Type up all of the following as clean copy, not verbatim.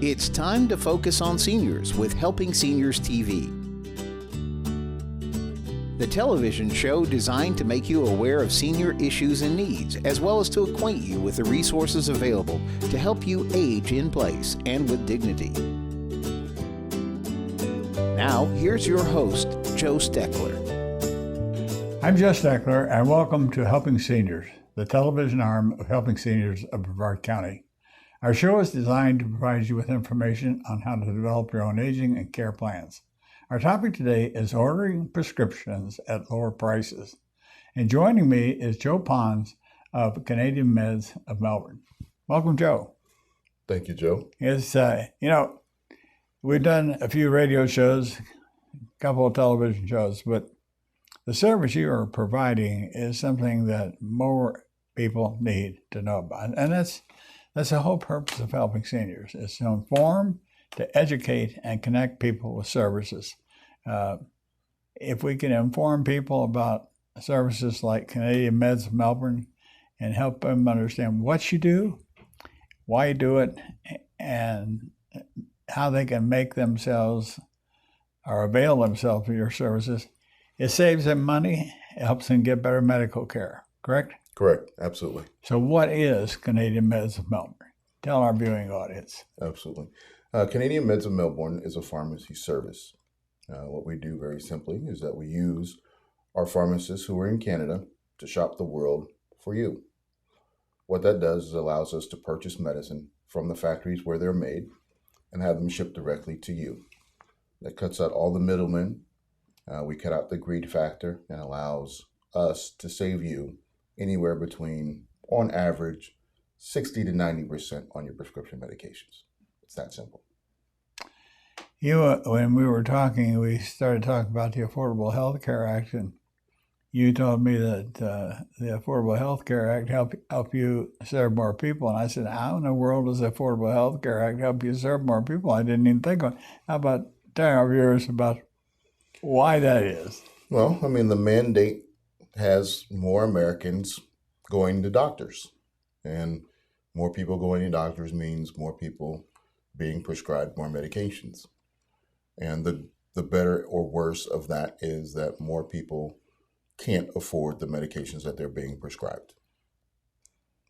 It's time to focus on seniors with Helping Seniors TV. The television show designed to make you aware of senior issues and needs, as well as to acquaint you with the resources available to help you age in place and with dignity. Now, here's your host, Joe Steckler. I'm Joe Steckler, and welcome to Helping Seniors, the television arm of Helping Seniors of Brevard County. Our show is designed to provide you with information on how to develop your own aging and care plans. Our topic today is ordering prescriptions at lower prices. And joining me is Joe Pons of Canadian Meds of Melbourne. Welcome, Joe. Thank you, Joe. It's, we've done a few radio shows, a couple of television shows, but the service you are providing is something that more people need to know about. And that's the whole purpose of Helping Seniors, is to inform, to educate, and connect people with services. If we can inform people about services like Canadian Meds of Melbourne and help them understand what you do, why you do it, and how they can make themselves or avail themselves of your services, it saves them money, it helps them get better medical care, correct? Correct, absolutely. So what is Canadian Meds of Melbourne? Tell our viewing audience. Absolutely. Canadian Meds of Melbourne is a pharmacy service. What we do very simply is that we use our pharmacists who are in Canada to shop the world for you. What that does is allows us to purchase medicine from the factories where they're made and have them shipped directly to you. That cuts out all the middlemen. We cut out the greed factor and allows us to save you anywhere between, on average, 60 to 90% on your prescription medications. It's that simple. When we were talking, we started talking about the Affordable Health Care Act, and you told me that the Affordable Health Care Act help you serve more people. And I said, how in the world does the Affordable Health Care Act help you serve more people? I didn't even think of it. How about telling our viewers about why that is? Well, the mandate has more Americans going to doctors, and more people going to doctors means more people being prescribed more medications. And the better or worse of that is that more people can't afford the medications that they're being prescribed.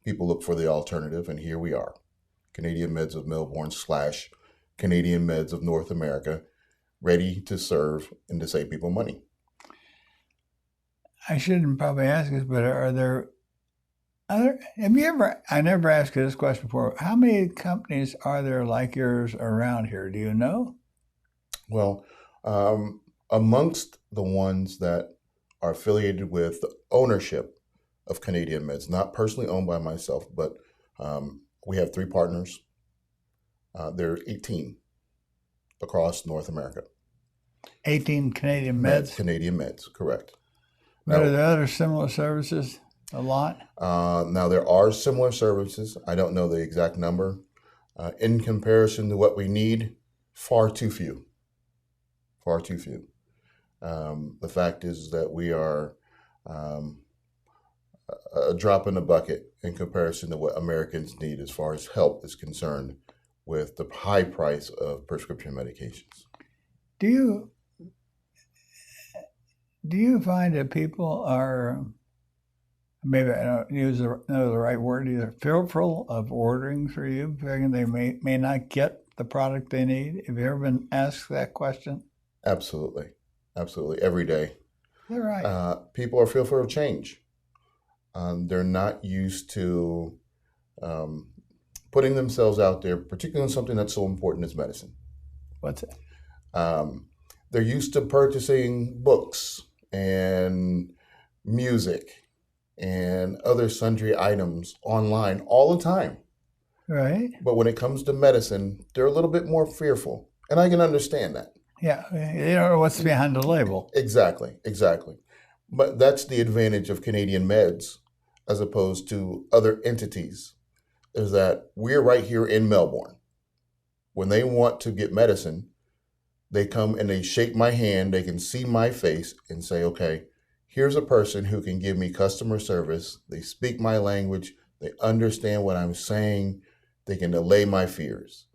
People look for the alternative, and here we are, Canadian Meds of Melbourne / Canadian Meds of North America, ready to serve and to save people money. I shouldn't probably ask this, but are there other, I never asked you this question before, how many companies are there like yours around here? Do you know? Well, amongst the ones that are affiliated with the ownership of Canadian Meds, not personally owned by myself, but we have 3 partners. There are 18 across North America. 18 Canadian Meds? Canadian Meds, correct. But are there other similar services? A lot? Now, there are similar services. I don't know the exact number. In comparison to what we need, far too few. Far too few. The fact is that we are a drop in the bucket in comparison to what Americans need as far as help is concerned with the high price of prescription medications. Do you find that people are, maybe I don't know the right word either, fearful of ordering for you, figuring they may not get the product they need? Have you ever been asked that question? Absolutely. Absolutely. Every day. You're right. People are fearful of change. They're not used to putting themselves out there, particularly in something that's so important as medicine. What's it? They're used to purchasing books and music and other sundry items online all the time. Right. But when it comes to medicine, they're a little bit more fearful. And I can understand that. Yeah, you don't know what's behind the label. Exactly. But that's the advantage of Canadian Meds as opposed to other entities, is that we're right here in Melbourne. When they want to get medicine, they come and they shake my hand, they can see my face and say, okay, here's a person who can give me customer service. They speak my language. They understand what I'm saying. They can allay my fears.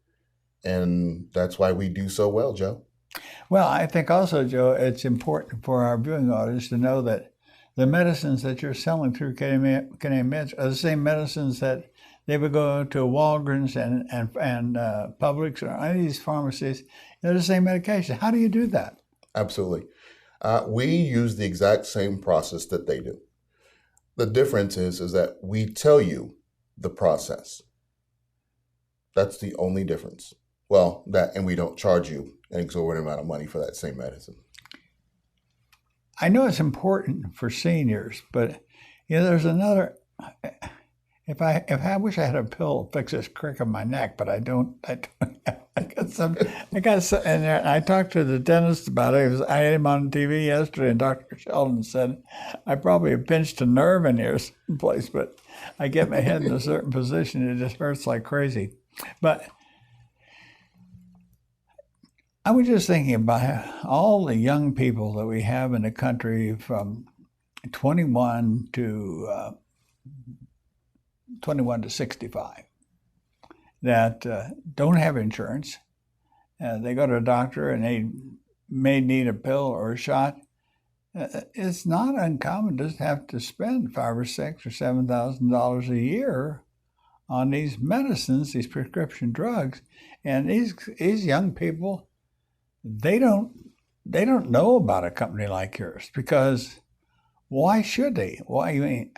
And that's why we do so well, Joe. Well, I think also, Joe, it's important for our viewing audience to know that the medicines that you're selling through Canadian Meds are the same medicines that they would go to Walgreens and Publix or any of these pharmacies. They're the same medication. How do you do that? Absolutely. We use the exact same process that they do. The difference is that we tell you the process. That's the only difference. Well, and we don't charge you an exorbitant amount of money for that same medicine. I know it's important for seniors, but there's another. If I wish I had a pill to fix this crick in my neck, but I don't. I got some. And I talked to the dentist about it. I had him on TV yesterday, and Dr. Sheldon said I probably have pinched a nerve in here someplace, but I get my head in a certain position, it just hurts like crazy. But I was just thinking about all the young people that we have in the country from 21 to 65 that don't have insurance. They go to a doctor and they may need a pill or a shot. It's not uncommon to have to spend $5,000 or $6,000 or $7,000 a year on these medicines, these prescription drugs, and these young people, they don't know about a company like yours, because why should they? Why? I mean,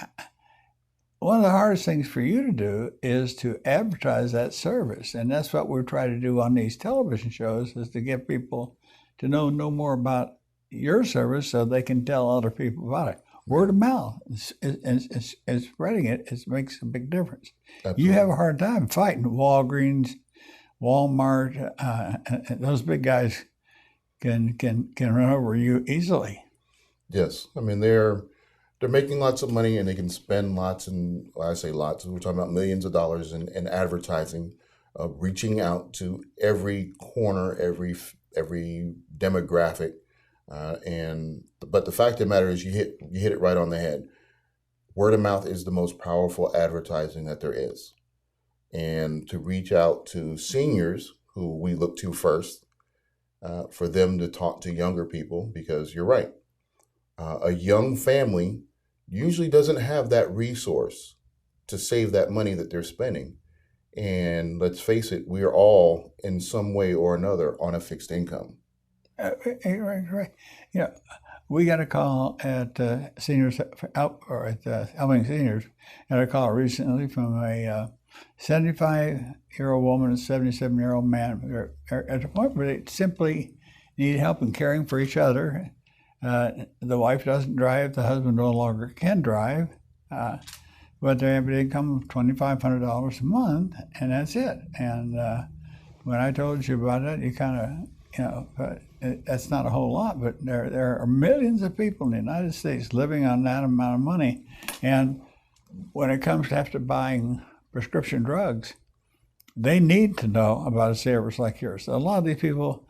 one of the hardest things for you to do is to advertise that service, and that's what we're trying to do on these television shows, is to get people to know more about your service so they can tell other people about it. Word of mouth is spreading it. It makes a big difference. Absolutely. You have a hard time fighting Walgreens, Walmart. Those big guys can run over you easily. Yes, I mean they're making lots of money and they can spend lots, and I say lots, we're talking about millions of dollars in advertising, reaching out to every corner, every demographic. But the fact of the matter is you hit it right on the head. Word of mouth is the most powerful advertising that there is. And to reach out to seniors who we look to first, for them to talk to younger people, because you're right. A young family usually doesn't have that resource to save that money that they're spending. And let's face it, we are all in some way or another on a fixed income. Right. We got a call at Seniors or at Helping Seniors. Got a call recently from a 75-year-old woman and a 77-year-old man. They're at a point where they simply need help in caring for each other. The wife doesn't drive. The husband no longer can drive. But they have an income of $2,500 a month, and that's it. And when I told you about it, you kind of, that's not a whole lot, but there are millions of people in the United States living on that amount of money. And when it comes to after buying prescription drugs, they need to know about a service like yours. A lot of these people,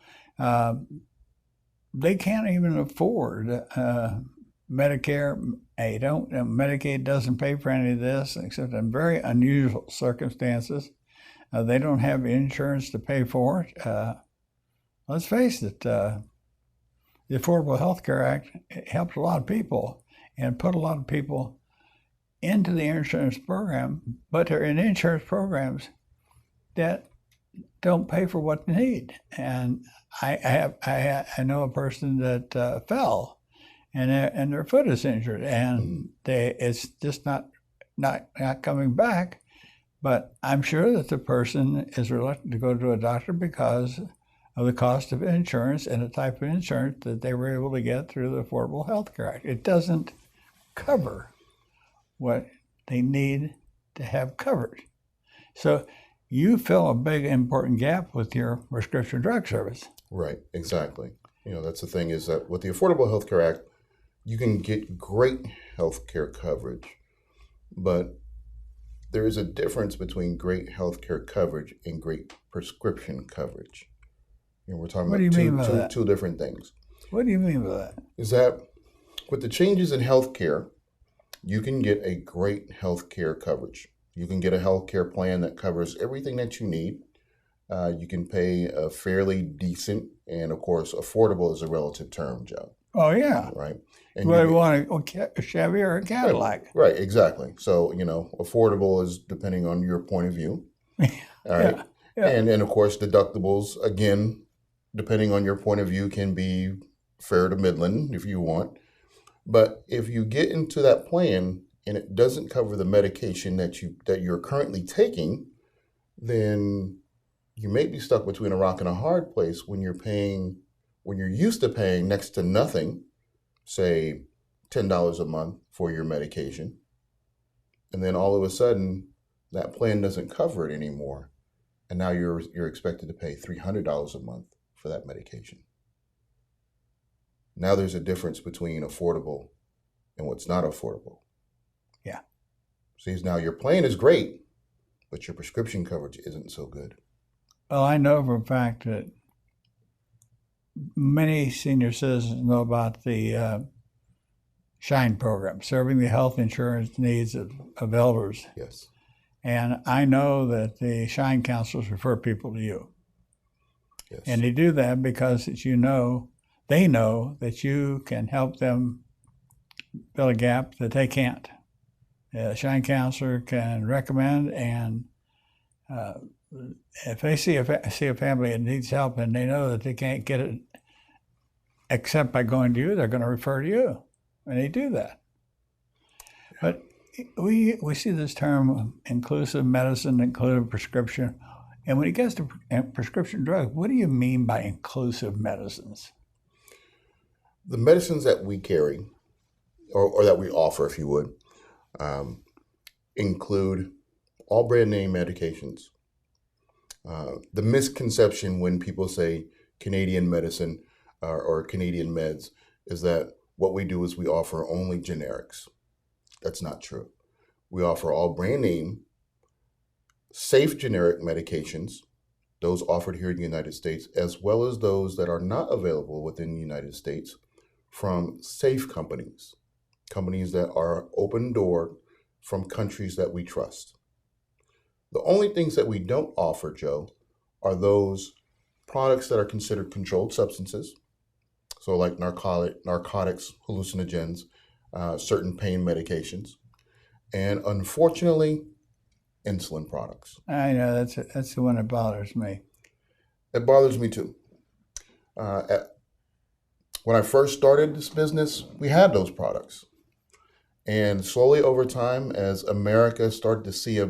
they can't even afford Medicare. Medicaid doesn't pay for any of this, except in very unusual circumstances. They don't have insurance to pay for it. Let's face it, the Affordable Health Care Act helped a lot of people and put a lot of people into the insurance program, but they're in insurance programs that don't pay for what they need. And I know a person that fell, and their foot is injured, and it's just not coming back. But I'm sure that the person is reluctant to go to a doctor because of the cost of insurance and the type of insurance that they were able to get through the Affordable Health Care Act. It doesn't cover what they need to have covered. So you fill a big, important gap with your prescription drug service. Right, exactly. That's the thing, is that with the Affordable Health Care Act, you can get great health care coverage, but there is a difference between great health care coverage and great prescription coverage. We're talking about two different things. What do you mean by that? Is that with the changes in healthcare, you can get a great healthcare coverage. You can get a healthcare plan that covers everything that you need. you can pay a fairly decent, and of course, affordable is a relative term, Joe. Oh, yeah. Right. And Whether you want a Chevy or a Cadillac. Right, exactly. So, affordable is depending on your point of view. All right. Yeah. Yeah. And of course, deductibles, again, depending on your point of view, can be fair to Midland if you want. But if you get into that plan and it doesn't cover the medication that you're currently taking, then you may be stuck between a rock and a hard place when you're used to paying next to nothing, say $10 a month for your medication, and then all of a sudden that plan doesn't cover it anymore, and now you're expected to pay $300 a month for that medication. Now there's a difference between affordable and what's not affordable. Yeah. See, now your plan is great, but your prescription coverage isn't so good. Well, I know for a fact that many senior citizens know about the SHINE program, serving the health insurance needs of elders. Yes. And I know that the SHINE counselors refer people to you. Yes. And they do that because they know that you can help them fill a gap that they can't. A SHINE counselor can recommend, and if they see a family that needs help and they know that they can't get it except by going to you, they're going to refer to you, and they do that. But we see this term inclusive medicine, inclusive prescription, and when it gets to prescription drugs, what do you mean by inclusive medicines? The medicines that we carry, or that we offer, if you would, include all brand name medications. The misconception when people say Canadian medicine or Canadian meds is that what we do is we offer only generics. That's not true. We offer all brand name, safe generic medications, those offered here in the United States, as well as those that are not available within the United States from safe companies that are open door from countries that we trust. The only things that we don't offer, Joe, are those products that are considered controlled substances. So like narcotics, hallucinogens, certain pain medications, and unfortunately, insulin products. I know, that's the one that bothers me. It bothers me too. When I first started this business, we had those products. And slowly over time, as America started to see a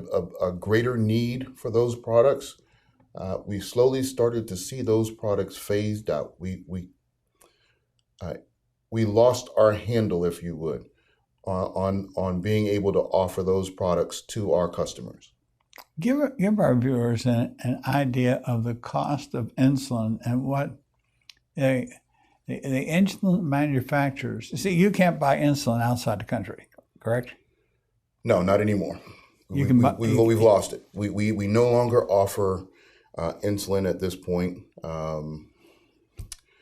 greater need for those products, we slowly started to see those products phased out. We lost our handle, if you would, on being able to offer those products to our customers. Give our viewers an idea of the cost of insulin and what the insulin manufacturers. See, you can't buy insulin outside the country, correct? No, not anymore. We've lost it. We no longer offer insulin at this point. Well,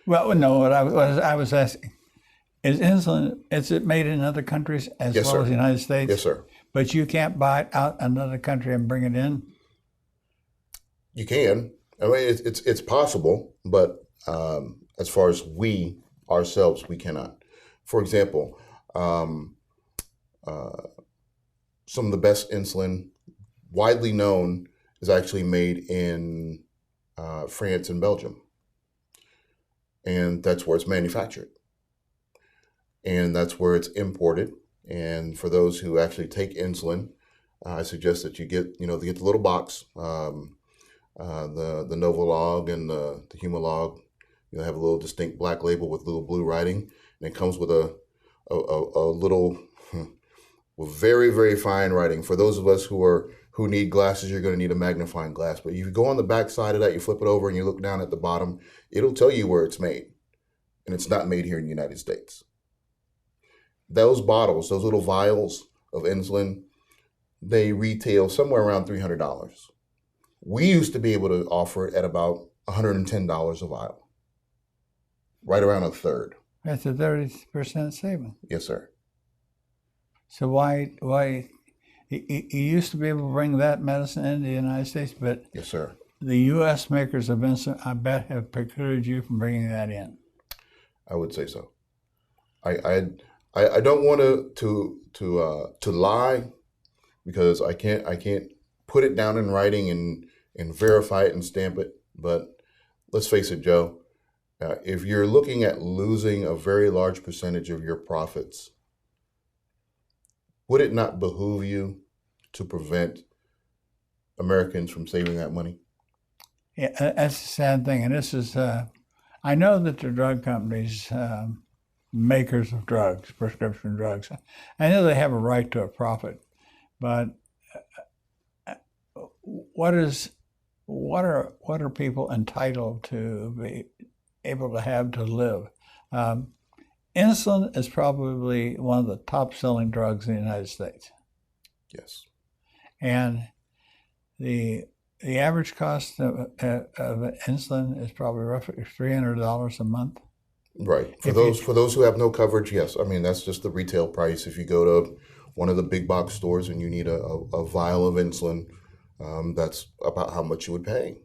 no. What I was asking is insulin. Is it made in other countries as Yes, well sir. as the United States? Yes, sir. But you can't buy it out another country and bring it in. You can. I mean, it's possible, but as far as we ourselves, we cannot. For example, some of the best insulin widely known is actually made in France and Belgium, and that's where it's manufactured, and that's where it's imported. And for those who actually take insulin, I suggest that you get the little box, the Novolog and the Humalog. You'll have a little distinct black label with little blue writing, and it comes with a little, with very, very fine writing. For those of us who need glasses, you're going to need a magnifying glass. But if you go on the back side of that, you flip it over and you look down at the bottom, it'll tell you where it's made, and it's not made here in the United States. Those bottles, those little vials of insulin, they retail somewhere around $300. We used to be able to offer it at about $110 a vial, right around a third. That's a 30% saving. Yes, sir. So why you used to be able to bring that medicine into the United States, but Yes, sir. the U.S. makers of insulin, I bet, have precluded you from bringing that in. I would say so. I don't want to lie, because I can't put it down in writing and verify it and stamp it. But let's face it, Joe, if you're looking at losing a very large percentage of your profits, would it not behoove you to prevent Americans from saving that money? Yeah, that's a sad thing. And this is, I know that the drug companies, makers of drugs, prescription drugs, I know they have a right to a profit, but what are people entitled to be able to have to live? Insulin is probably one of the top selling drugs in the United States. Yes. And the average cost of insulin is probably roughly $300 a month. Right. For those who have no coverage, yes. I mean, that's just the retail price. If you go to one of the big box stores and you need a vial of insulin, that's about how much you would pay.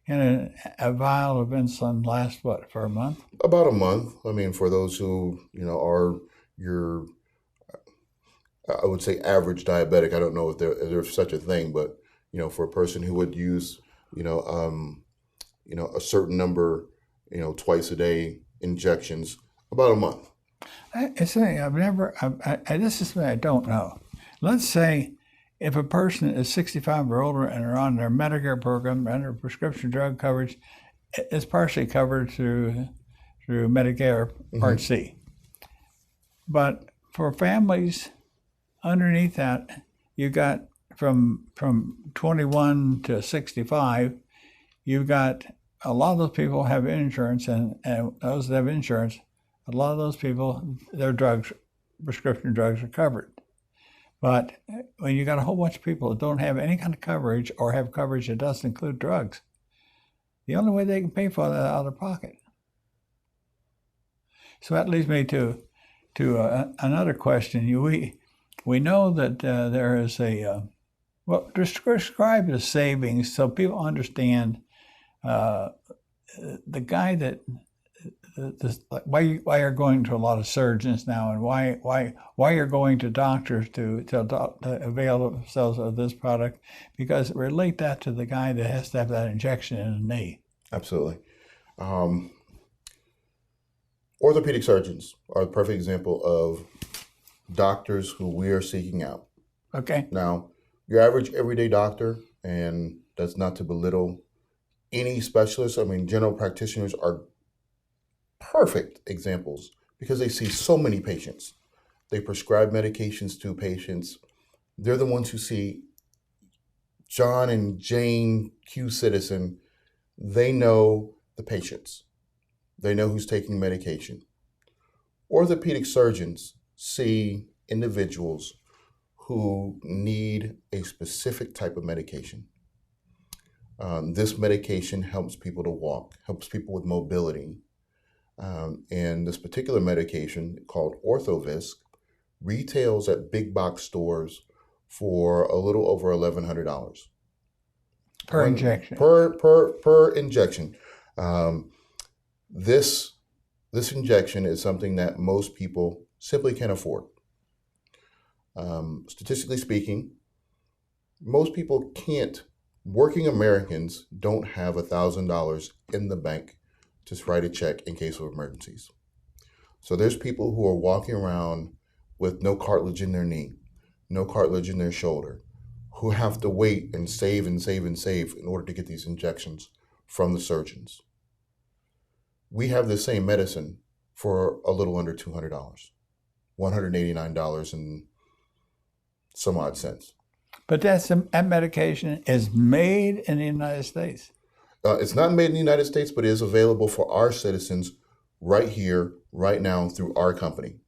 And a vial of insulin lasts what, for a month? About a month. I mean, for those who, are your, I would say, average diabetic. I don't know if there's such a thing, but, for a person who would use, a certain number, twice a day injections, about a month. This is something I don't know. Let's say if a person is 65 or older and are on their Medicare program under prescription drug coverage, it's partially covered through Medicare Part C. But for families underneath that, you got from 21 to 65, you've got a lot of those people have insurance, and those that have insurance, a lot of those people, their prescription drugs are covered. But when you got a whole bunch of people that don't have any kind of coverage or have coverage that doesn't include drugs, the only way they can pay for that is out of their pocket. So that leads me to another question. We know that there is describe the savings so people understand the guy that why you're going to a lot of surgeons now, and why you're going to doctors to avail themselves of this product, because relate that to the guy that has to have that injection in the knee. Absolutely. Orthopedic surgeons are a perfect example of doctors who we are seeking out. Okay. Now, your average everyday doctor, and that's not to belittle any specialist. I mean, general practitioners are perfect examples because they see so many patients. They prescribe medications to patients. They're the ones who see John and Jane Q Citizen. They know the patients. They know who's taking medication. Orthopedic surgeons see individuals who need a specific type of medication. This medication helps people to walk, helps people with mobility. And this particular medication, called Orthovisc, retails at big box stores for a little over $1,100 per injection. Per injection. This injection is something that most people simply can't afford. Statistically speaking, most people can't. Working Americans don't have $1,000 in the bank to write a check in case of emergencies. So there's people who are walking around with no cartilage in their knee, no cartilage in their shoulder, who have to wait and save and save and save in order to get these injections from the surgeons. We have the same medicine for a little under $200, $189 and some odd cents. But that medication is made in the United States. It's not made in the United States, but it is available for our citizens right here, right now, through our company.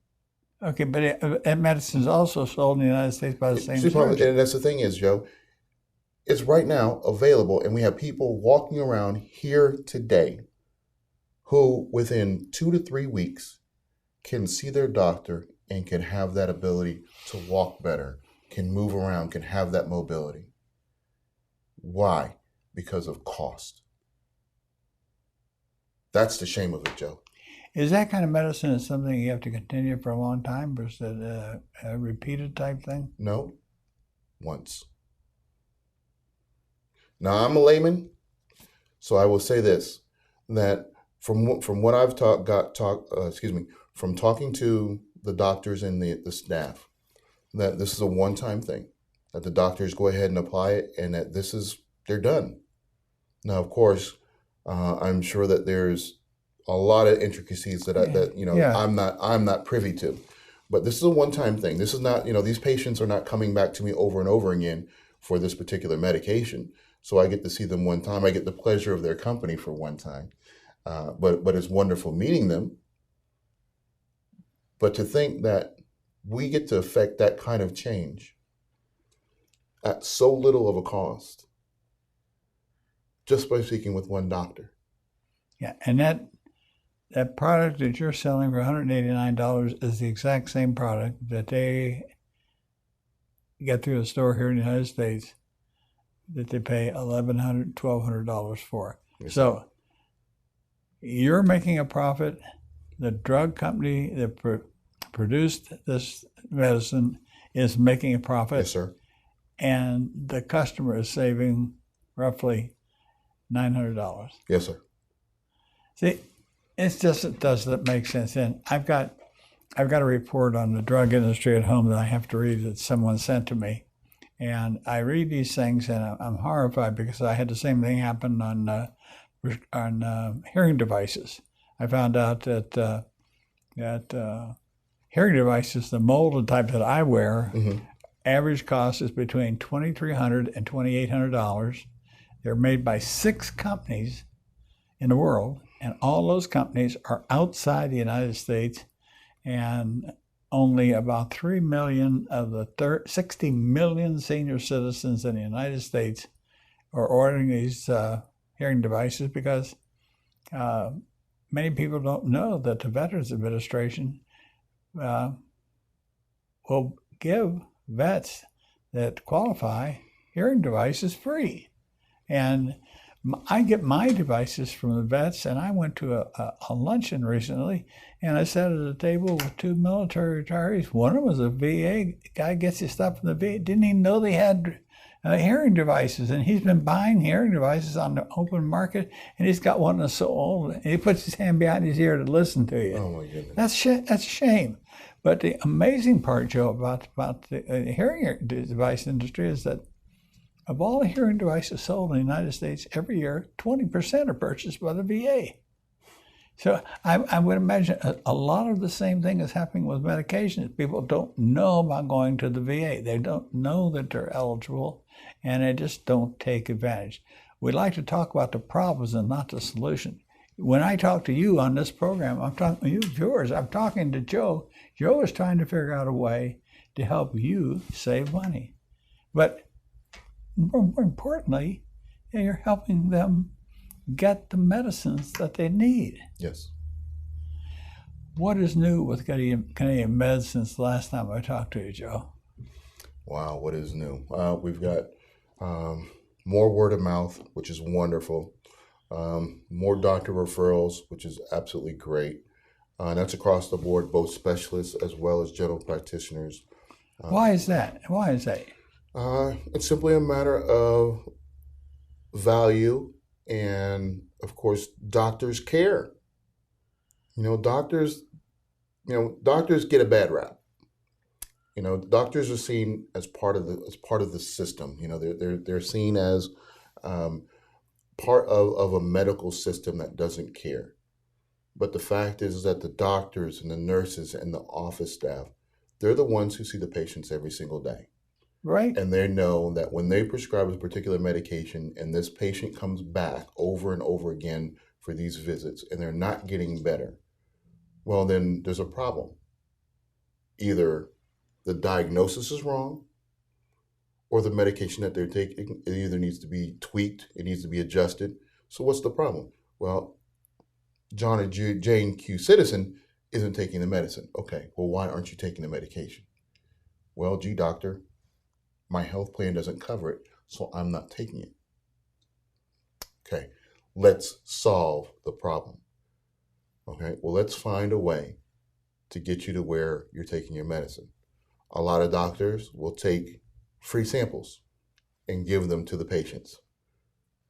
Okay, but that medicine is also sold in the United States by the same surgeon. And that's the thing is, Joe, it's right now available, and we have people walking around here today who, within 2 to 3 weeks, can see their doctor and can have that ability to walk better, can move around, can have that mobility. Why? because of cost. That's the shame of it, Joe. Is that kind of medicine something you have to continue for a long time, or is it a repeated type thing? No, once. Now, I'm a layman, so I will say this, that from what I've from talking to the doctors and the staff, that this is a one-time thing, that the doctors go ahead and apply it, and that they're done. Now, of course, I'm sure that there's a lot of intricacies that I'm not privy to, but this is a one-time thing. This is not, these patients are not coming back to me over and over again for this particular medication. So I get to see them one time. I get the pleasure of their company for one time. But it's wonderful meeting them. But to think that we get to affect that kind of change at so little of a cost, just by speaking with one doctor. Yeah, and that product that you're selling for $189 is the exact same product that they get through the store here in the United States that they pay $1,100, $1,200 for. Yes. So you're making a profit. The drug company that produced this medicine is making a profit. Yes, sir. And the customer is saving roughly $900. Yes, sir. See, it doesn't make sense. And I've got a report on the drug industry at home that I have to read that someone sent to me. And I read these things and I'm horrified because I had the same thing happen on hearing devices. I found out that hearing devices, the molded type that I wear, average cost is between $2,300 and $2,800. They're made by 6 companies in the world, and all those companies are outside the United States, and only about 3 million of the 60 million senior citizens in the United States are ordering these hearing devices because many people don't know that the Veterans Administration will give vets that qualify hearing devices free. And I get my devices from the vets, and I went to a luncheon recently, and I sat at a table with 2 military retirees. One of them was a VA guy, gets his stuff from the VA, didn't even know they had hearing devices, and he's been buying hearing devices on the open market, and he's got one that's so old, and he puts his hand behind his ear to listen to you. Oh my goodness. That's a shame. But the amazing part, Joe, about the hearing device industry is that of all the hearing devices sold in the United States every year, 20% are purchased by the VA. So I would imagine a lot of the same thing is happening with medications. People don't know about going to the VA. They don't know that they're eligible, and they just don't take advantage. We like to talk about the problems and not the solution. When I talk to you on this program, I'm talking to you viewers, I'm talking to Joe. Joe is trying to figure out a way to help you save money. But more importantly, you're helping them get the medicines that they need. Yes. What is new with Canadian Med since the last time I talked to you, Joe? Wow, what is new? We've got more word of mouth, which is wonderful. More doctor referrals, which is absolutely great. And that's across the board, both specialists as well as general practitioners. Why is that? It's simply a matter of value, and of course, doctors care. Doctors get a bad rap. Doctors are seen as part of the system. They're seen as part of a medical system that doesn't care. But the fact is that the doctors and the nurses and the office staff, they're the ones who see the patients every single day. Right. And they know that when they prescribe a particular medication and this patient comes back over and over again for these visits and they're not getting better, well, then there's a problem. Either the diagnosis is wrong, or the medication that they're taking, it either needs to be tweaked, it needs to be adjusted. So what's the problem? Well, John or Jane Q. Citizen isn't taking the medicine. Okay, well, why aren't you taking the medication? Well, gee, doctor, my health plan doesn't cover it, so I'm not taking it. Okay, let's solve the problem. Okay, well, let's find a way to get you to where you're taking your medicine. A lot of doctors will take free samples and give them to the patients,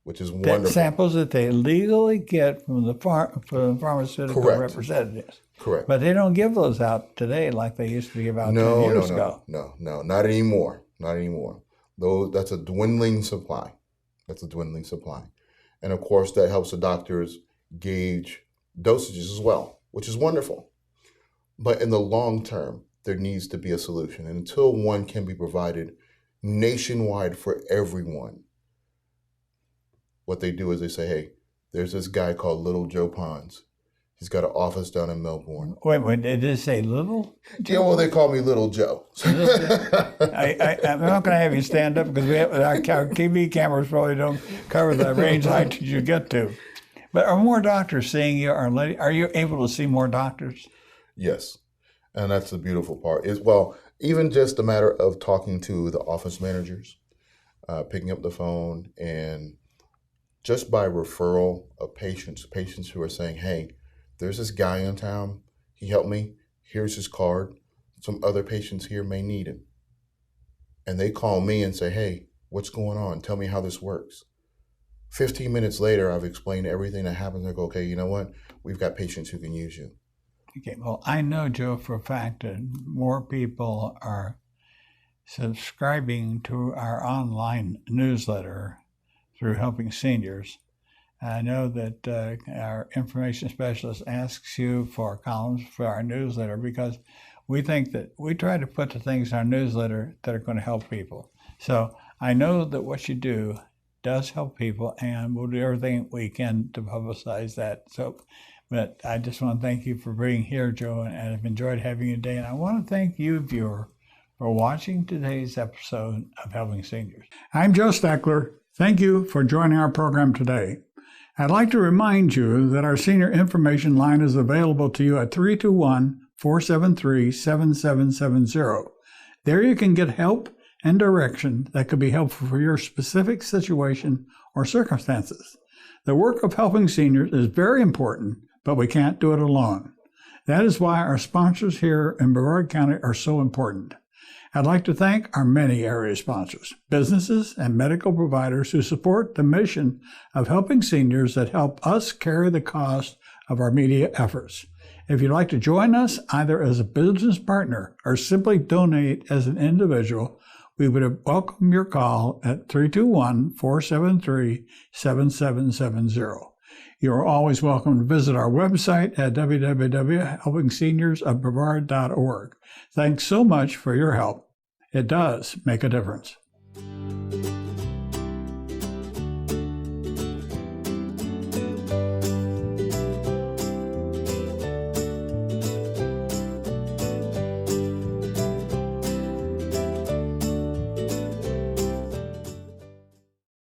which is wonderful. Samples that they legally get from the pharmaceutical Correct. representatives. Correct. But they don't give those out today like they used to give out 10 years ago. No, not anymore. Not anymore. Though that's a dwindling supply. And of course, that helps the doctors gauge dosages as well, which is wonderful. But in the long term, there needs to be a solution. And until one can be provided nationwide for everyone, what they do is they say, hey, there's this guy called Little Joe Pons. He's got an office down in Melbourne. Wait, did it say Little? Yeah, well, they call me Little Joe. I'm not going to have you stand up because our TV cameras probably don't cover the range height that you get to. But are more doctors seeing you? Are you able to see more doctors? Yes, and that's the beautiful part. Even just a matter of talking to the office managers, picking up the phone, and just by referral of patients who are saying, hey, there's this guy in town, he helped me, here's his card, some other patients here may need him. And they call me and say, hey, what's going on? Tell me how this works. 15 minutes later, I've explained everything that happens. I go, okay, you know what? We've got patients who can use you. Okay, well, I know, Joe, for a fact that more people are subscribing to our online newsletter through Helping Seniors. I know that our information specialist asks you for columns for our newsletter because we think that we try to put the things in our newsletter that are going to help people. So I know that what you do does help people, and we'll do everything we can to publicize that. But I just want to thank you for being here, Joe, and I've enjoyed having you today. And I want to thank you, viewer, for watching today's episode of Helping Seniors. I'm Joe Steckler. Thank you for joining our program today. I'd like to remind you that our senior information line is available to you at 321-473-7770. There you can get help and direction that could be helpful for your specific situation or circumstances. The work of helping seniors is very important, but we can't do it alone. That is why our sponsors here in Brevard County are so important. I'd like to thank our many area sponsors, businesses, and medical providers who support the mission of helping seniors that help us carry the cost of our media efforts. If you'd like to join us either as a business partner or simply donate as an individual, we would welcome your call at 321-473-7770. You are always welcome to visit our website at www.helpingseniorsofbrevard.org. Thanks so much for your help. It does make a difference.